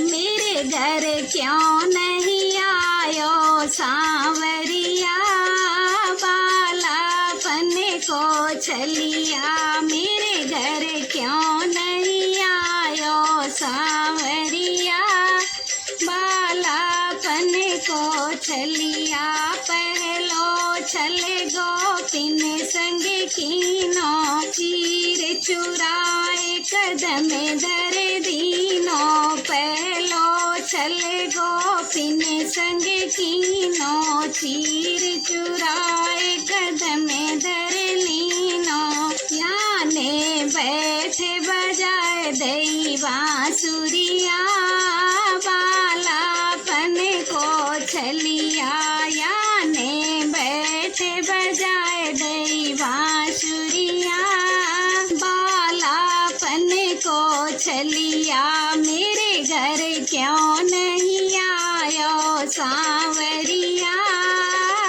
मेरे घर क्यों नहीं आयो सांवरिया, बालापन को छलिया। मेरे घर क्यों नहीं आयो सांवरिया, बालापन को छलिया। पहलो छले गोपिन संग कीनो, चीर चुराए कदम धर दीनो। पहलो छले गोपिन संग कीनो, चीर चुराए कदम धर लीनो। याने बैठे बजाए दई बांसुरिया, बालापन को छलिया। याने बैठे बजाए दई बांसुरिया, बालापन को छलिया। मेरे घर क्यों नहीं आयो सांवरिया,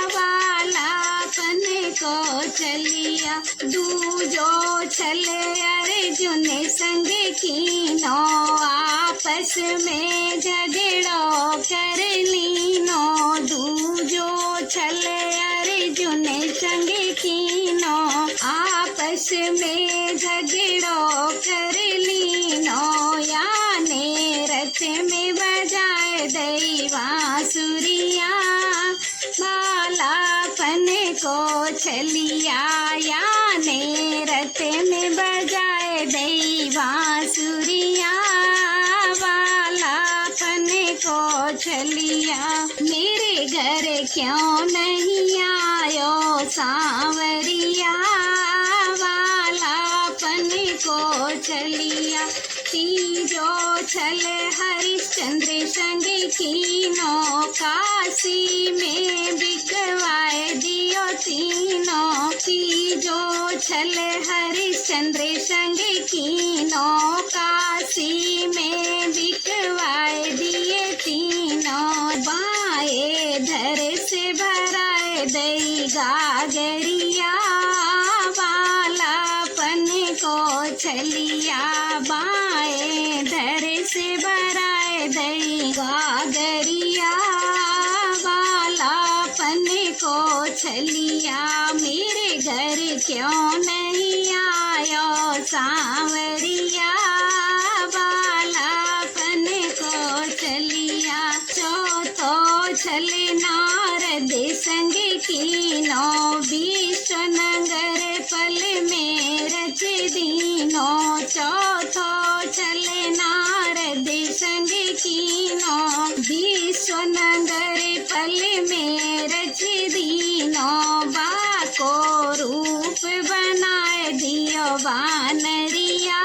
बालापन को छलिया। दूजो छले अर्जुन संग कीनो, आपस में झगड़ो कर लीनो। दूजो छले अर्जुन संग कीनो, आपस में झगड़ो कर लीनो। याने रथ में बजाए दई बांसुरिया, बालापन को छलिया। याने रथ में बजाए दई बांसुरिया, बालापन को छलिया। मेरे घर क्यों नहीं आयो सांवरिया, बालापन को छलिया। तीजो छले हरिश्चंद्र संग कीनो, काशी में बिकवाए दियो तीनो। तीजो छले हरिश्चंद्र संग कीनो, काशी में बिकवाए दिए तीनो। बाए धर से भराए दई गागरिया, बालापन को छलिया। बाए धर से भराए दई गागरिया, बालापन को छलिया। मेरे घर क्यों नहीं आयो सांवरिया, बालापन को छलिया। चौथो छले नारद संग कीनो, विश्वनगर पल में रच दीनो। चौथो छले नारद संग कीनो, विश्वनगर पल में रच दीनो। बाको रूप बनाए दियो वानरिया,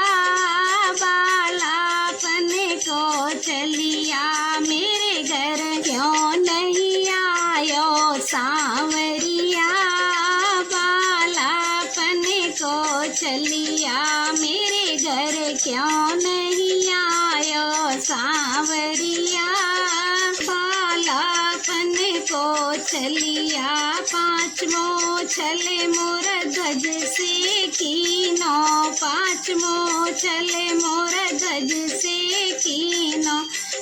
बालापन को छलिया। मेरे घर क्यों नहीं आयो सांवरिया, बालापन को छलिया। मेरे घर क्यों नहीं आयो सांवरिया, बालापन को छलिया। पांचवो छले मोर ध्वज से कीनो, पांचवो छले मोर ध्वज से कीनो।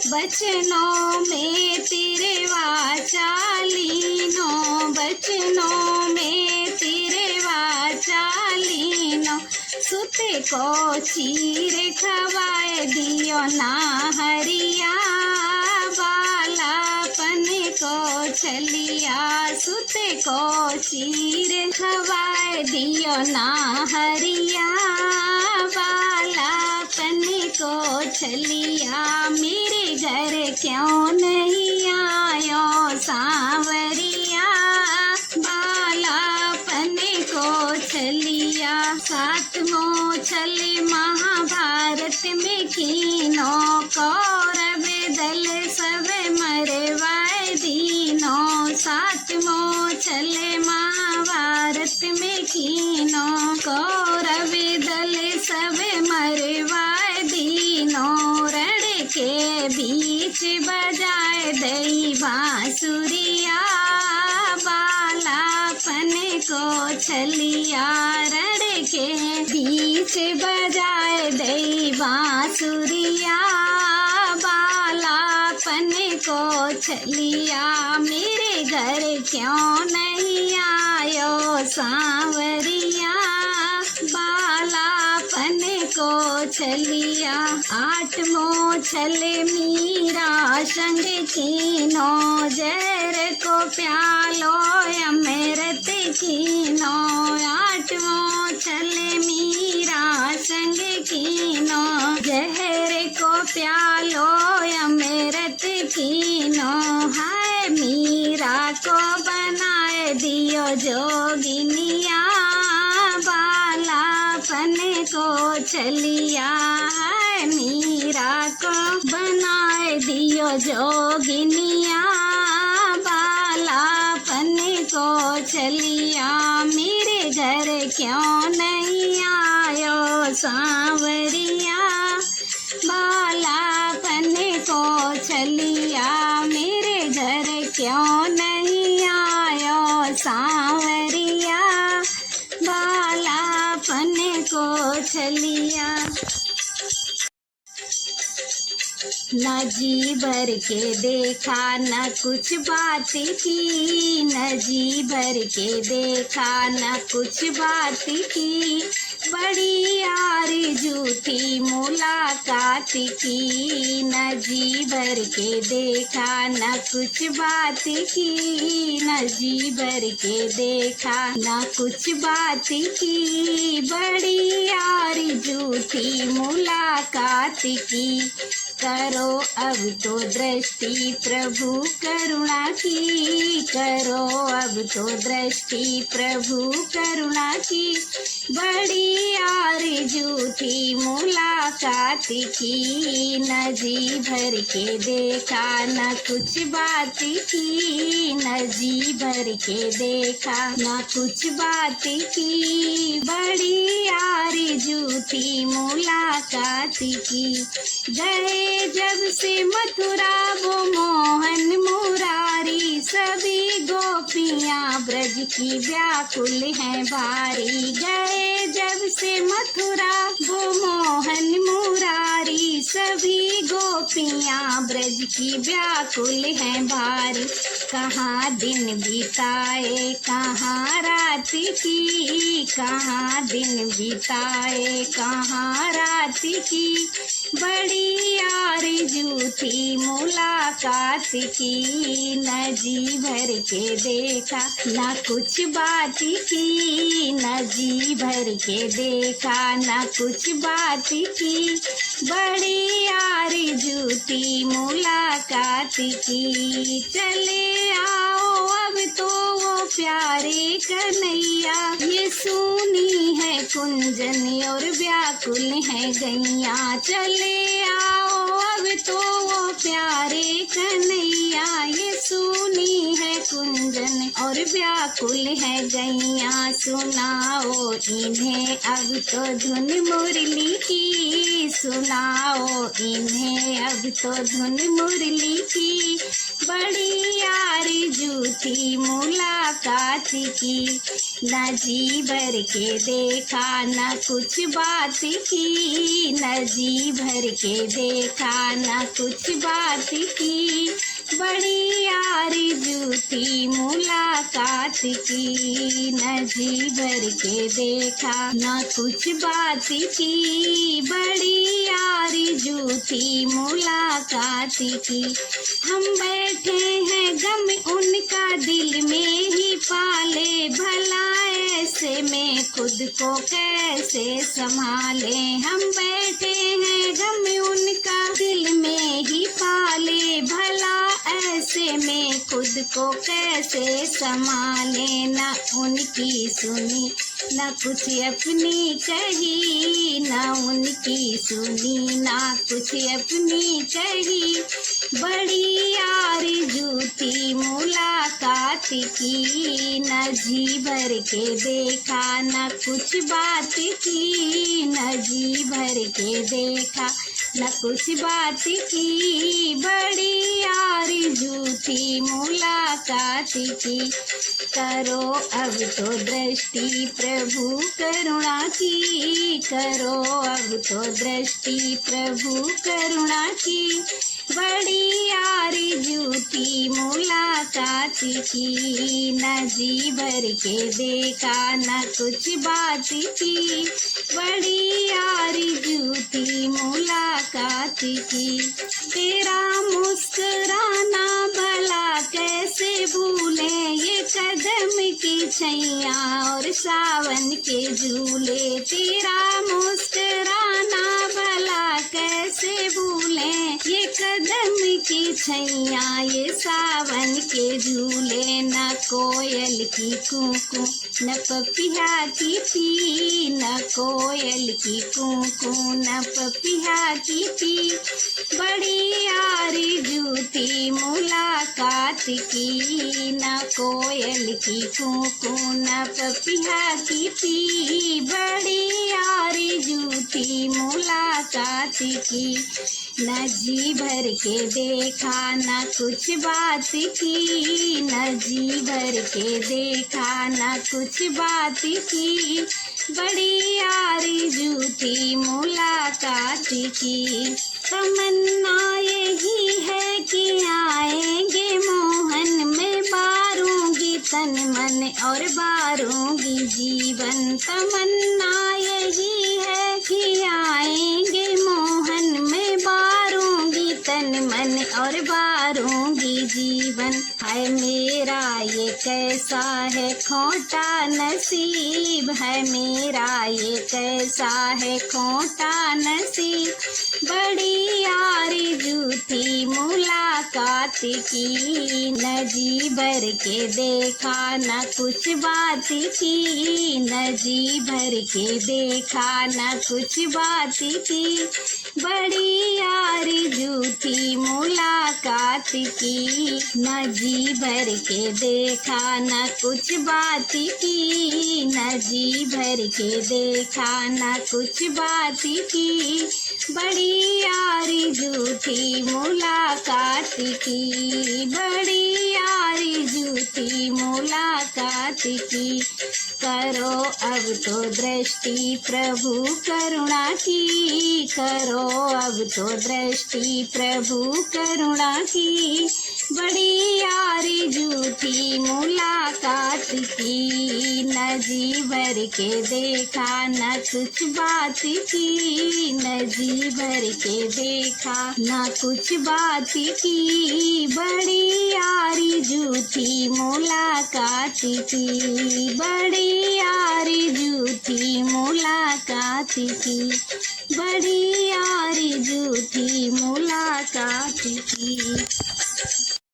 बचनों में तेरे वाचालीनो, बचनों में तेरे वाचालीनो। सुत को चीर खवाए दियो ना हरिया, बालापन को छलिया। सुत को चीर खवाए दियो ना हरिया, बालापन को छलिया। मेरे घर क्यों नहीं आयो सांवरिया, बालापन को छलिया। सातवो छले महाभारत में कीनो, कौरव दल सब मरवाए दीनो। सातवो छले महाभारत में कीनो, कौरव दल सब मरवाए दीनो। रण के बीच बजाए दई बांसुरिया, बालापन को छलिया। रण के बीच बजाए दई बांसुरिया, छलिया मेरे घर क्यों नहीं आयो सांवरिया। बालापन को छलिया आठमो छल मीरा संग कीनो। जहर को प्यालो अमृत कीनो। आठमो छल मीरा संग कीनो। जहर को प्यालो अमृत कीनो। हाय मीरा को बनाए दियो जोगिनिया। बालापन को छलिया हाय मीरा को बनाए दियो जोगिनिया। बालापन को छलिया मेरे घर क्यों नहीं आयो सांवरिया। बालापन को छलिया मेरे घर क्यों नहीं आयो सांवरिया। बालापन को छलिया न जी भर के देखा न कुछ बात की। न जी भर के देखा न कुछ बात की। बड़ी आरज़ू थी मुलाकात की। न जी भर के देखा न कुछ बात की। न जी भर के देखा न कुछ बात की। बड़ी आरज़ू थी मुलाकात की। करो अब तो दृष्टि प्रभु करुणा की। करो अब तो दृष्टि प्रभु करुणा की। बड़ी आरज़ू थी मुलाकात की। न जी भर के देखा न कुछ बात की। न जी भर के देखा न कुछ बात की। बड़ी आरज़ू थी मुलाकात की। गए जब से मथुरा वो मोहन मुरारी। सभी गोपियाँ ब्रज की व्याकुल हैं भारी। गए जब से मथुरा वो मोहन मुरारी। सभी गोपियाँ ब्रज की व्याकुल हैं भारी। कहाँ दिन बिताए कहाँ रात की। कहाँ दिन बिताए कहाँ रात की। बड़ी आरज़ू थी मुलाकात की। न जी भर के देखा न कुछ बात की। न जी भर के देखा न कुछ बात की। बड़ी आरज़ू थी मुलाकात की। चले आओ अब तो वो प्यारे कन्हैया। ये सुनी है कुंजन और व्याकुल है गैया। चले आओ अब तो वो प्यारे कन्हैया। ये सुनी है कुंजन और व्याकुल है गैया। सुनाओ इन्हें अब तो धुन मुरली की। सुनाओ इन्हें अब तो धुन मुरली की। बड़ी आरज़ू थी मुलाकात की। न जी भर के देखा न कुछ बात की। न जी भर के देखा न कुछ बात की। बड़ी आरज़ू थी मुलाकात की। न जी भर के देखा न कुछ बात की। बड़ी आरज़ू थी मुलाकात की। हम बैठे हैं गम उनका दिल में ही पाले। भला ऐसे में खुद को कैसे संभाले। हम बैठे हैं गम उनका दिल में ही पाले। भला ऐसे में खुद को कैसे संभाले। न उनकी सुनी न कुछ अपनी कही। न उनकी सुनी न कुछ अपनी कही। बड़ी आरज़ू थी मुलाकात की। न जी भर के देखा न कुछ बात की। न जी भर के देखा न कुछ बात की। बड़ी आरज़ू थी मुलाकात की। करो अब तो दृष्टि प्रभु करुणा की। करो अब तो दृष्टि प्रभु करुणा की। बड़ी आरज़ू थी की, न जी भर के देखा न कुछ बात की, बड़ी आरज़ू थी मुलाकात की। तेरा मुस्कुराना भला कैसे भूलें, ये कदम की छैया और सावन के झूले। तेरा मुस्कुराना भला कैसे भूलें, ये कदम की छैया ये सावन के झूले। न कोयल की कूकू न पपिया की पी, न कोयल की कूकू न पपिया की पी, बड़ी आरज़ू थी मुलाकात की। न कोयल की कूकू न पपिया की पी, बड़ी आरज़ू थी मुलाकात की। न जी भर के देखा न कुछ बात की, न जी भर के देखा न कुछ बात की, बड़ी आरज़ू थी मुलाकात की। तमन्ना यही है कि आएंगे मोहन, मैं बारूंगी तन मन और बारूंगी जीवन। तमन्ना यही है कि आएंगे मोहन, मैं बारूंगी तन मन और बारूंगी जीवन। है मेरा ये कैसा है खोटा नसीब, है मेरा ये कैसा है खोटा नसीब, बड़ी आरज़ू थी मुलाकात की। न जी भर के देखा न कुछ बात की, न जी भर के देखा न कुछ बात की, बड़ी आरज़ू थी मुलाकात की। न जी भर के देखा न कुछ बात की, न जी भर के देखा न कुछ बात की, बड़ी आरज़ू थी मुलाकात की, बड़ी आरज़ू थी मुलाकात की। करो अब तो दृष्टि प्रभु करुणा की, करो अब तो दृष्टि प्रभु करुणा की, बड़ी आरज़ू थी मुलाकात की। न जी भर के देखा न कुछ बात की, न जी भर के देखा न कुछ बात की, बड़ी आरज़ू थी मुलाकात की, बड़ी आरज़ू थी मुलाकात की, बड़ी आरज़ू थी मुलाकात की।